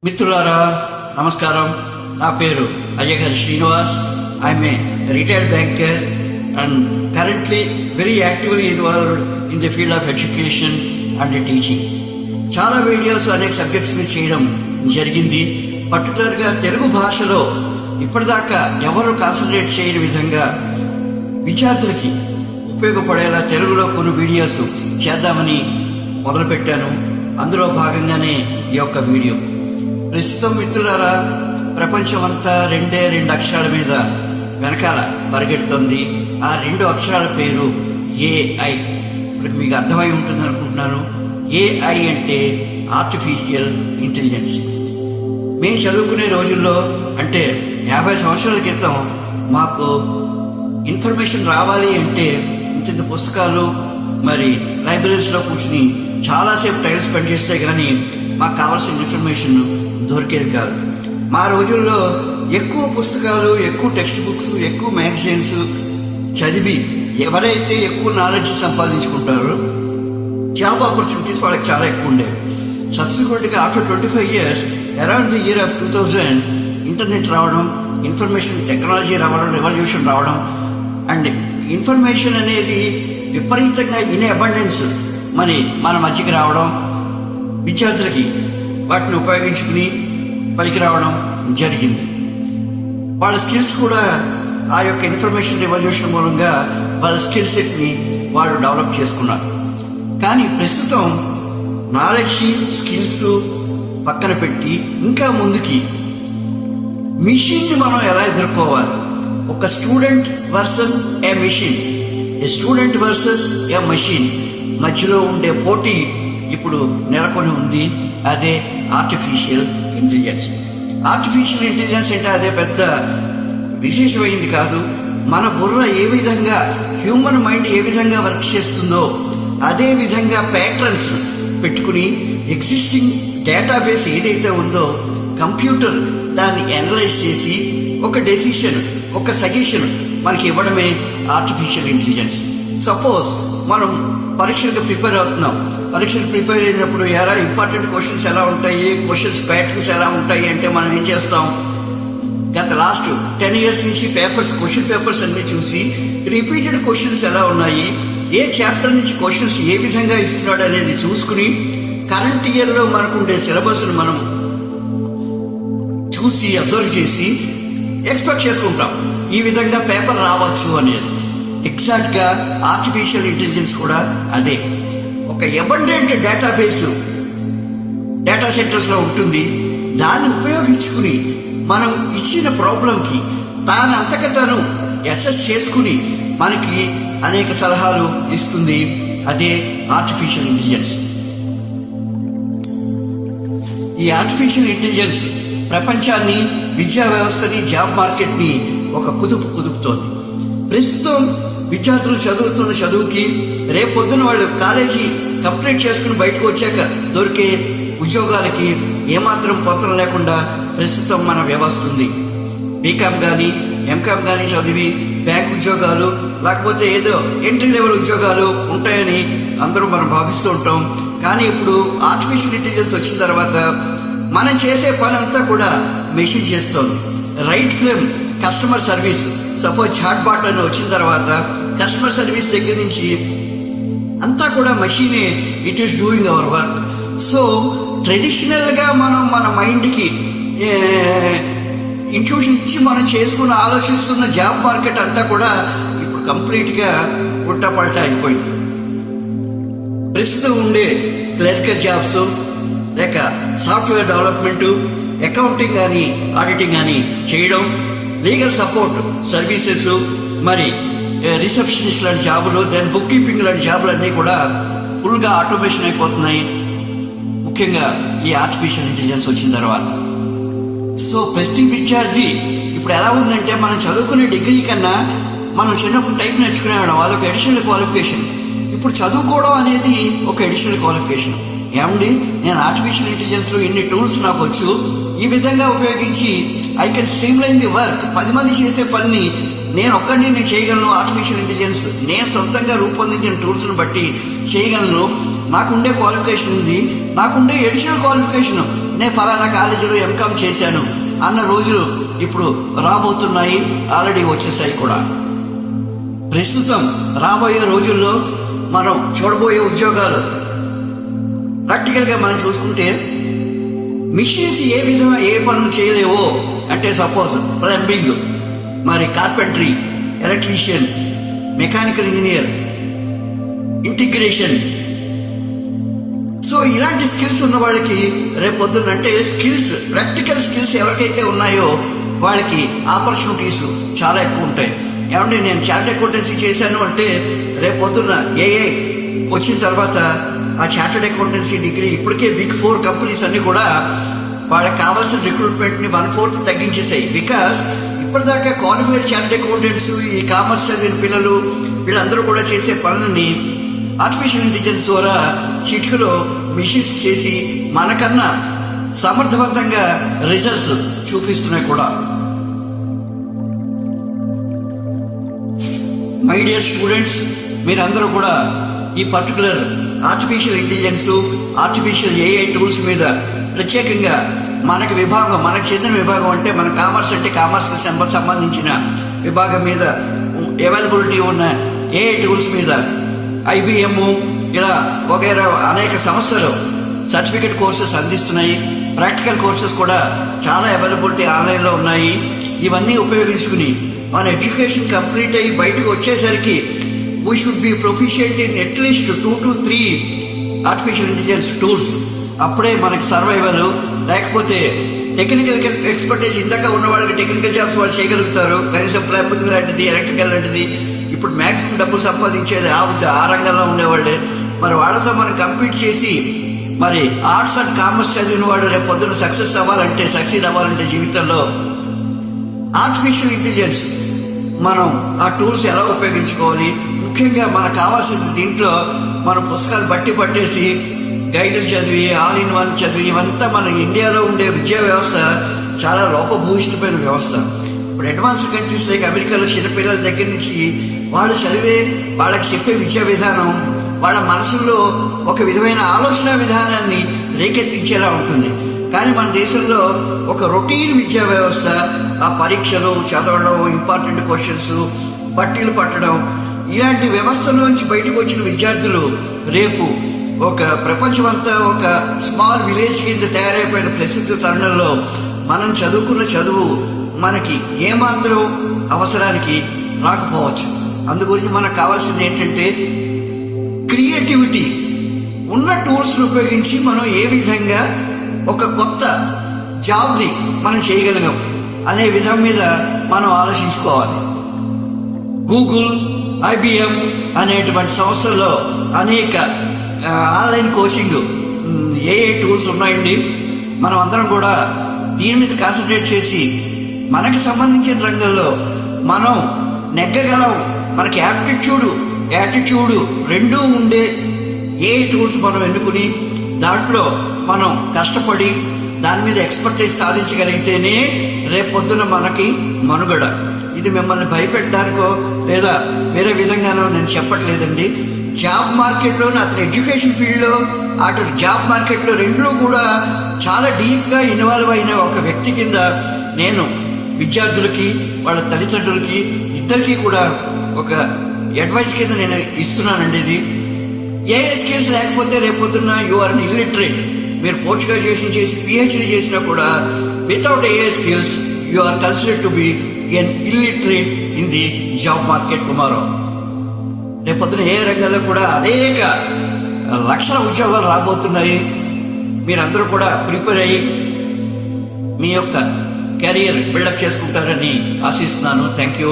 మిత్రులారా నమస్కారం. నా పేరు అయ్యగారి Srinivas. I'm a retired banker and currently very actively involved in the field of education and teaching. చాలా వీడియోస్ అనేక సబ్జెక్ట్స్ మీద చేయడం జరిగింది. పర్టికులర్గా తెలుగు భాషలో ఇప్పటిదాకా ఎవరు కాన్సన్ట్రేట్ చేయని విధంగా విద్యార్థులకి ఉపయోగపడేలా తెలుగులో కొన్ని వీడియోస్ చేద్దామని మొదలుపెట్టాను. అందులో భాగంగానే ఈ యొక్క వీడియో. ప్రస్తుతం మిత్రులారా, ప్రపంచం అంతా రెండు అక్షరాల మీద వెనకాల పరిగెడుతోంది. ఆ రెండు అక్షరాల పేరు ఏఐ. ఇప్పుడు మీకు అర్థమై ఉంటుంది అనుకుంటున్నాను. ఏఐ అంటే ఆర్టిఫిషియల్ ఇంటెలిజెన్స్. మేము చదువుకునే రోజుల్లో, అంటే 50 సంవత్సరాల క్రితం, మాకు ఇన్ఫర్మేషన్ రావాలి అంటే ఇంత పుస్తకాలు మరి లైబ్రరీస్లో కూర్చుని చాలాసేపు టైం స్పెండ్ చేస్తే కానీ మాకు కావాల్సిన ఇన్ఫర్మేషన్ దొరికేది కాదు. మా రోజుల్లో ఎక్కువ పుస్తకాలు, ఎక్కువ టెక్స్ట్ బుక్స్, ఎక్కువ మ్యాగజైన్స్ చదివి ఎవరైతే ఎక్కువ నాలెడ్జ్ సంపాదించుకుంటారో జాబ్ ఆపర్చునిటీస్ వాళ్ళకి చాలా ఎక్కువ ఉండేవి. సబ్సిక్వెంట్గా after 25 years, around the year of 2000, internet రావడం, ఇన్ఫర్మేషన్ టెక్నాలజీ రావడం, రెవల్యూషన్ రావడం, అండ్ ఇన్ఫర్మేషన్ అనేది విపరీతంగా ఇన్ అబండెన్స్ మన మధ్యకి రావడం, విద్యార్థులకి వాటిని ఉపయోగించుకుని పైకి రావడం జరిగింది. వాళ్ళ స్కిల్స్ కూడా ఆ యొక్క ఇన్ఫర్మేషన్ రెవల్యూషన్ మూలంగా వాళ్ళ స్కిల్ సెట్ని వాళ్ళు డెవలప్ చేసుకున్నారు. కానీ ప్రస్తుతం నాలెడ్జ్, స్కిల్స్ పక్కన పెట్టి ఇంకా ముందుకి మిషన్ని మనం ఎలా ఎదుర్కోవాలి, ఒక స్టూడెంట్ వర్సెస్ ఏ మిషన్, ఏ స్టూడెంట్ వర్సెస్ ఏ మెషిన్ మధ్యలో ఉండే పోటీ ఇప్పుడు నెలకొని ఉంది. అదే ఆర్టిఫిషియల్ ఇంటెలిజెన్స్. ఆర్టిఫిషియల్ ఇంటెలిజెన్స్ అంటే అదే పెద్ద విశేషమైంది కాదు. మన బుర్ర ఏ విధంగా, హ్యూమన్ మైండ్ ఏ విధంగా వర్క్ చేస్తుందో అదే విధంగా ప్యాటర్న్స్ పెట్టుకుని ఎగ్జిస్టింగ్ డేటాబేస్ ఏదైతే ఉందో కంప్యూటర్ దాన్ని అనలైజ్ చేసి ఒక డెసిషన్, ఒక సజెషన్ మనకి ఇవ్వడమే ఆర్టిఫిషియల్ ఇంటెలిజెన్స్. సపోజ్ మనం పరీక్షలకు ప్రిపేర్ అవుతున్నాం. పరీక్షలు ప్రిపేర్ అయినప్పుడు ఇంపార్టెంట్ క్వశ్చన్స్ ఎలా ఉంటాయి, క్వశ్చన్స్ ప్యాటర్న్స్ ఎలా ఉంటాయి అంటే మనం ఏం చేస్తాం, గత లాస్ట్ 10 years నుంచి క్వశ్చన్ పేపర్స్ అన్ని చూసి రిపీటెడ్ క్వశ్చన్స్ ఎలా ఉన్నాయి, ఏ చాప్టర్ నుంచి క్వశ్చన్స్ ఏ విధంగా ఇస్తున్నాడు అనేది చూసుకుని కరెంట్ ఇయర్లో మనకుండే సిలబస్ను మనం చూసి అబ్జర్వ్ చేసి ఎక్స్పెక్ట్ చేసుకుంటాం ఈ విధంగా పేపర్ రావచ్చు అనేది. ఎగ్జాక్ట్గా ఆర్టిఫిషియల్ ఇంటెలిజెన్స్ కూడా అదే. ఒక అబండెంట్ డేటా సెంటర్స్లో ఉంటుంది. దాన్ని ఉపయోగించుకుని మనం ఇచ్చిన ప్రాబ్లంకి తానంతకు తను అసెస్ చేసుకుని మనకి అనేక సలహాలు ఇస్తుంది. అదే ఆర్టిఫిషియల్ ఇంటెలిజెన్స్. ఈ ఆర్టిఫిషియల్ ఇంటెలిజెన్స్ ప్రపంచాన్ని, విద్యా వ్యవస్థని, జాబ్ మార్కెట్ని ఒక కుదుపుతోంది. ప్రస్తుతం విద్యార్థులు చదువుతున్న చదువుకి, రేపొద్దున వాళ్ళు కాలేజీ కంప్లీట్ చేసుకుని బయటకు వచ్చాక దొరికే ఉద్యోగాలకి ఏమాత్రం పొంతన లేకుండా ప్రస్తుతం మన వ్యవస్థ ఉంది. బీకామ్ కానీ ఎంకామ్ కానీ చదివి బ్యాంక్ ఉద్యోగాలు, లేకపోతే ఏదో ఎంట్రీ లెవెల్ ఉద్యోగాలు ఉంటాయని అందరూ మనం భావిస్తూ ఉంటాం. కానీ ఇప్పుడు ఆర్టిఫిషియల్ ఇంటెలిజెన్స్ వచ్చిన తర్వాత మనం చేసే పని అంతా కూడా మెషిన్ చేస్తోంది. Right from customer service, suppose chat bot అని వచ్చిన తర్వాత కస్టమర్ సర్వీస్ దగ్గర నుంచి అంతా కూడా మెషినే it is doing our work. So ట్రెడిషనల్గా మనం మన మైండ్కి ఇంట్యూషన్ ఇచ్చి మనం చేసుకుని ఆలోచిస్తున్న జాబ్ మార్కెట్ అంతా కూడా ఇప్పుడు కంప్లీట్గా ఉల్టా పల్టా అయిపోయింది. ప్రస్తుతం ఉండే క్లరికల్ జాబ్స్, లేక సాఫ్ట్వేర్ డెవలప్మెంటు, అకౌంటింగ్ కానీ ఆడిటింగ్ కానీ చేయడం, లీగల్ సపోర్ట్ సర్వీసెస్, మరి రిసెప్షనిస్ట్ లాంటి జాబులు, దెన్ బుక్ కీపింగ్ లాంటి జాబులన్నీ కూడా ఫుల్గా ఆటోమేషన్ అయిపోతున్నాయి, ముఖ్యంగా ఈ ఆర్టిఫిషియల్ ఇంటెలిజెన్స్ వచ్చిన తర్వాత. సో ప్రతి విద్యార్థి ఇప్పుడు ఎలా ఉందంటే, మనం చదువుకునే డిగ్రీ కన్నా మనం చిన్నప్పుడు టైప్ నేర్చుకునేవాళ్ళం, అదొక అడిషనల్ క్వాలిఫికేషన్. ఇప్పుడు చదువుకోవడం అనేది ఒక అడిషనల్ క్వాలిఫికేషన్. ఏమండి, నేను ఆర్టిఫిషియల్ ఇంటెలిజెన్స్లో ఇన్ని టూల్స్ నాకు వచ్చు, ఈ విధంగా ఉపయోగించి I can streamline the work. 10 మంది చేసే పనిని నేను చేయగలను. ఆర్టిఫిషియల్ ఇంటెలిజెన్స్ నేను సొంతంగా రూపొందించిన టూల్స్ను బట్టి చేయగలను. నాకుండే క్వాలిఫికేషన్ ఉంది, నాకుండే అడిషనల్ క్వాలిఫికేషన్ నేను ఫలానా కాలేజీలో ఎంకామ్ చేశాను అన్న రోజులు ఇప్పుడు రాబోతున్నాయి, ఆల్రెడీ వచ్చేసాయి కూడా. ప్రస్తుతం రాబోయే రోజుల్లో మనం చూడబోయే ఉద్యోగాలు ప్రాక్టికల్గా మనం చూసుకుంటే మిషన్స్ ఏ పనులు చేయలేవో అంటే సపోజ్ ప్లంబింగ్, మరి carpentry, electrician, mechanical engineer, integration. So ఇలాంటి స్కిల్స్ ఉన్న వాళ్ళకి రేపొద్దున అంటే స్కిల్స్, ప్రాక్టికల్ స్కిల్స్ ఎవరికైతే ఉన్నాయో వాళ్ళకి ఆపర్చునిటీస్ చాలా ఎక్కువ ఉంటాయి. ఏమంటే నేను చార్టెడ్ అకౌంటెన్సీ చేశాను అంటే రేపొద్దున ఏఏ వచ్చిన తర్వాత ఆ చార్టెడ్ అకౌంటెన్సీ డిగ్రీ ఇప్పటికే బిగ్ 4 కంపెనీస్ అన్ని కూడా వాళ్ళకి కావాల్సిన రిక్రూట్మెంట్ని 1/4 తగ్గించేసాయి. బికాస్ ఇప్పటిదాకా qualified chartered accountants, e commerce చదివిన పిల్లలు వీళ్ళందరూ కూడా చేసే పనులని ఆర్టిఫిషియల్ ఇంటెలిజెన్స్ ద్వారా చిటికలో మిషన్స్ చేసి మనకన్నా సమర్థవంతంగా రిజల్ట్స్ చూపిస్తున్నాయి కూడా. మై డియర్ స్టూడెంట్స్, మీరందరూ కూడా ఈ particular artificial intelligence, artificial AI tools మీద ప్రత్యేకంగా మనకు చెందిన విభాగం అంటే మన కామర్స్ అంటే కామర్స్కి సంబంధించిన విభాగం మీద అవైలబిలిటీ ఉన్న ఏఐ టూల్స్ మీద IBM ఇలా వగైరా అనేక సంస్థలు సర్టిఫికేట్ కోర్సెస్ అందిస్తున్నాయి. ప్రాక్టికల్ కోర్సెస్ కూడా చాలా అవైలబిలిటీ ఆన్లైన్లో ఉన్నాయి. ఇవన్నీ ఉపయోగించుకుని మన ఎడ్యుకేషన్ కంప్లీట్ అయ్యి బయటకు వచ్చేసరికి we should be proficient in అట్లీస్ట్ 2 to 3 ఆర్టిఫిషియల్ ఇంటెలిజెన్స్ టూల్స్. అప్పుడే మనకి సర్వైవల్. లేకపోతే టెక్నికల్ ఎక్స్పర్టైజ్ ఇందాక ఉన్న వాళ్ళకి టెక్నికల్ జాబ్స్ వాళ్ళు చేయగలుగుతారు, కనీసం ప్లంబింగ్ లాంటిది, ఎలక్ట్రికల్ లాంటిది. ఇప్పుడు మ్యాక్సిమం డబ్బులు సంపాదించేది ఆ రంగంలో ఉండేవాళ్ళే. మరి వాళ్ళతో మనం కంపీట్ చేసి మరి ఆర్ట్స్ అండ్ కామర్స్ చదివిన వాడు రేపు పొద్దున్న సక్సీడ్ అవ్వాలంటే జీవితంలో ఆర్టిఫిషియల్ ఇంటెలిజెన్స్ మనం ఆ టూల్స్ ఎలా ఉపయోగించుకోవాలి, ముఖ్యంగా మనకు కావాల్సిన దీంట్లో మన పుస్తకాలు పట్టేసి గైడులు చదివి ఆల్ ఇన్ వన్ చదివి ఇవంతా మన ఇండియాలో ఉండే విద్యా వ్యవస్థ చాలా లోపభూయిష్టమైన వ్యవస్థ. ఇప్పుడు అడ్వాన్స్డ్ కంట్రీస్ లైక్ అమెరికాలో చిన్నపిల్లల దగ్గర నుంచి వాళ్ళకి చెప్పే విద్యా విధానం వాళ్ళ మనసులో ఒక విధమైన ఆలోచన విధానాన్ని రేకెత్తించేలా ఉంటుంది. కానీ మన దేశంలో ఒక రొటీన్ విద్యా వ్యవస్థ, ఆ పరీక్షలు చదవడం, ఇంపార్టెంట్ క్వశ్చన్స్, బట్టీలు పట్టడం, ఇలాంటి వ్యవస్థలోంచి బయటకు వచ్చిన విద్యార్థులు రేపు ఒక ప్రపంచమంతా ఒక స్మాల్ విలేజ్ కింద తయారైపోయిన ప్రసిద్ధ తరుణంలో మనం చదువుకున్న చదువు మనకి ఏమాత్రం అవసరానికి రాకపోవచ్చు. అందుగురించి మనకు కావాల్సింది ఏంటంటే క్రియేటివిటీ. ఉన్న టూల్స్ని ఉపయోగించి మనం ఏ విధంగా ఒక కొత్త జాబ్ని మనం చేయగలిగాం అనే విధం మీద మనం ఆలోచించుకోవాలి. గూగుల్, IBM అనేటువంటి సంస్థల్లో అనేక ఆన్లైన్ కోచింగ్ ఏఐ టూల్స్ ఉన్నాయండి. మనం అందరం కూడా దీని మీద కాన్సన్ట్రేట్ చేసి మనకి సంబంధించిన రంగంలో మనం నెగ్గగలం. మనకి యాటిట్యూడ్ రెండూ ఉండే ఏఐ టూల్స్ మనం ఎన్నుకుని దాంట్లో మనం కష్టపడి దాని మీద ఎక్స్పర్టైజ్ సాధించగలిగితేనే రేపొద్దున మనకి మనుగడ. ఇది మిమ్మల్ని భయపెట్టడానికో లేదా వేరే విధంగానో నేను చెప్పట్లేదండి. జాబ్ మార్కెట్లో, అతని ఎడ్యుకేషన్ ఫీల్డ్లో, అటు జాబ్ మార్కెట్లో రెండూ కూడా చాలా డీప్గా ఇన్వాల్వ్ అయిన ఒక వ్యక్తి కింద నేను విద్యార్థులకి వాళ్ళ తల్లిదండ్రులకి ఇద్దరికీ కూడా ఒక అడ్వైస్ కింద నేను ఇస్తున్నానండి. ఇది ఏఐ స్కిల్స్ లేకపోతే రేపొద్దున్న యు ఆర్ ఇల్లిటరేట్. మీరు పోస్ట్ గ్రాడ్యుయేషన్ చేసి PhD చేసినా కూడా without AI skills you are considered to be an illiterate in the job market tomorrow. రేపొద్దున ఏ రంగంలో కూడా అనేక లక్షల ఉద్యోగాలు రాబోతున్నాయి. మీరందరూ కూడా ప్రిపేర్ అయ్యి మీ యొక్క కెరియర్ బిల్డప్ చేసుకుంటారని ఆశిస్తున్నాను. Thank you.